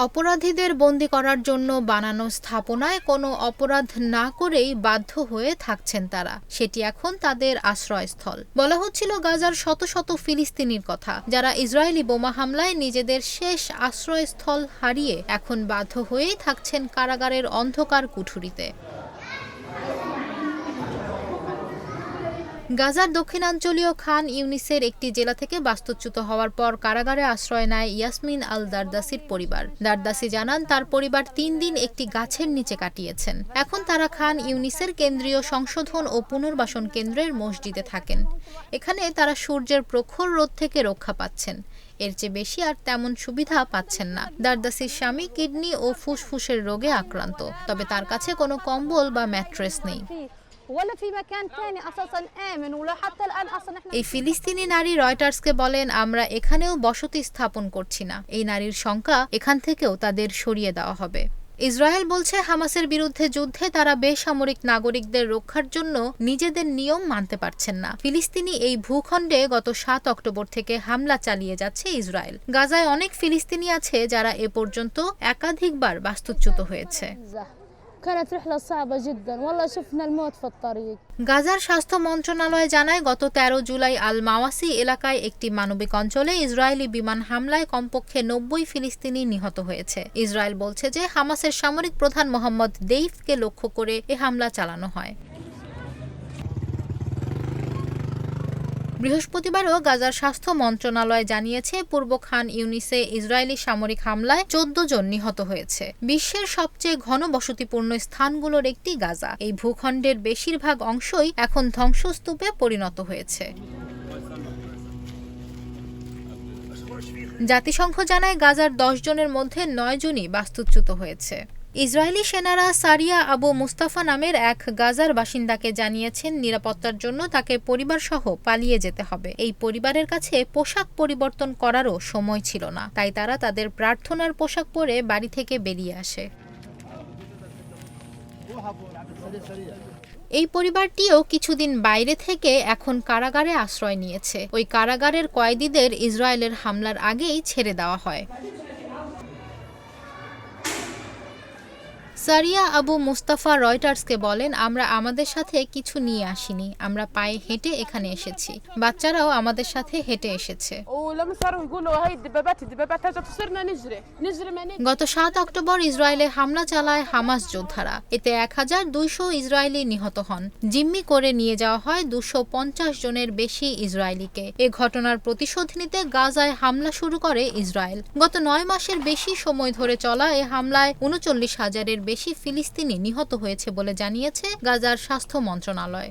অপরাধীদের বন্দী করার জন্য বানানো স্থাপনায় কোনো অপরাধ না করেই বাধ্য হয়ে থাকছেন তারা। সেটি এখন তাদের আশ্রয়স্থল। বলা হচ্ছিল গাজার শত শত ফিলিস্তিনির কথা, যারা ইসরায়েলি বোমা হামলায় নিজেদের শেষ আশ্রয়স্থল হারিয়ে এখন বাধ্য হয়েই থাকছেন কারাগারের অন্ধকার কুঠুরিতে। গাজার দক্ষিণাঞ্চলীয় খান ইউনিসের একটি জেলা থেকে বাস্তুচ্যুত হওয়ার পর কারাগারে আশ্রয় নেয় ইয়াসমিন আল দারদাসির পরিবার। দারদাসি জানান তার পরিবার ৩ দিন একটি গাছের নিচে কাটিয়েছেন। এখন তারা খান ইউনিসের কেন্দ্রীয় সংশোধন ও পুনর্বাসন কেন্দ্রের মসজিদে থাকেন। এখানে তারা সূর্যের প্রখর রোদ থেকে রক্ষা পাচ্ছেন। এর চেয়ে বেশি আর তেমন সুবিধা পাচ্ছেন না। দারদাসির স্বামী কিডনি ও ফুসফুসের রোগে আক্রান্ত, তবে তার কাছে কোনো কম্বল বা ম্যাট্রেস নেই। এই ফিলিস্তিনি নারী রয়টার্সকে বলেন, আমরা এখানেও বসতি স্থাপন করছি না। এই নারীর শঙ্কা, এখান থেকেও তাদের সরিয়ে দেওয়া হবে। ইসরায়েল বলছে হামাসের বিরুদ্ধে যুদ্ধে তারা বেসামরিক নাগরিকদের রক্ষার জন্য নিজেদের নিয়ম মানতে পারছেন না। ফিলিস্তিনি এই ভূখণ্ডে গত ৭ অক্টোবর থেকে হামলা চালিয়ে যাচ্ছে ইসরায়েল। গাজায় অনেক ফিলিস্তিনি আছে যারা এ পর্যন্ত একাধিকবার বাস্তুচ্যুত হয়েছে। গাজার স্বাস্থ্য মন্ত্রণালয় জানায়, গত ১৩ জুলাই আল মাওয়াসি এলাকায় একটি মানবিক অঞ্চলে ইসরায়েলি বিমান হামলায় কমপক্ষে ৯০ ফিলিস্তিনি নিহত হয়েছে। ইসরায়েল বলছে যে হামাসের সামরিক প্রধান মোহাম্মদ দেইফকে লক্ষ্য করে এ হামলা চালানো হয়। বৃহস্পতিবারও গাজার স্বাস্থ্য মন্ত্রণালয় জানিয়েছে, পূর্ব খান ইউনিসে ইসরায়েলি সামরিক হামলায় ১৪ জন নিহত হয়েছে। বিশ্বের সবচেয়ে ঘনবসতিপূর্ণ স্থানগুলোর একটি গাজা। এই ভূখণ্ডের বেশিরভাগ অংশই এখন ধ্বংসস্তূপে পরিণত হয়েছে। জাতিসংঘ জানায়, গাজার ১০ জনের মধ্যে ৯ জনই বাস্তুচ্যুত হয়েছে। ইসরায়েলি সেনারা সারিয়া আবু মুস্তাফা নামের এক গাজার বাসিন্দাকে জানিয়েছেন, নিরাপত্তার জন্য তাকে পরিবারসহ পালিয়ে যেতে হবে। এই পরিবারের কাছে পোশাক পরিবর্তন করারও সময় ছিল না, তাই তারা তাদের প্রার্থনার পোশাক পরে বাড়ি থেকে বেরিয়ে আসে। এই পরিবারটিও কিছুদিন বাইরে থেকে এখন কারাগারে আশ্রয় নিয়েছে। ওই কারাগারের কয়েদিদের ইসরায়েলের হামলার আগেই ছেড়ে দেওয়া হয়। সারিয়া আবু মুস্তাফা রয়টার্সকে বলেন, আমরা আমাদের সাথে কিছু নিয়ে আসিনি, আমরা পায়ে হেঁটে এখানে এসেছি। বাচ্চারাও আমাদের সাথে হেঁটে এসেছে। গত ৭ অক্টোবর ইসরায়েলে হামলা চালায় হামাস যোদ্ধারা। এতে ১,২০০ ইসরায়েলি নিহত হন। জিম্মি করে নিয়ে যাওয়া হয় ২৫০ জনের বেশি ইসরায়েলিকে। এ ঘটনার প্রতিশোধ নিতে গাজায় হামলা শুরু করে ইসরায়েল। গত ৯ মাসের বেশি সময় ধরে চলা এ হামলায় ৩৯,০০০-এর বেশি ফিলিস্তিনি নিহত হয়েছে বলে জানিয়েছে গাজার স্বাস্থ্য মন্ত্রণালয়।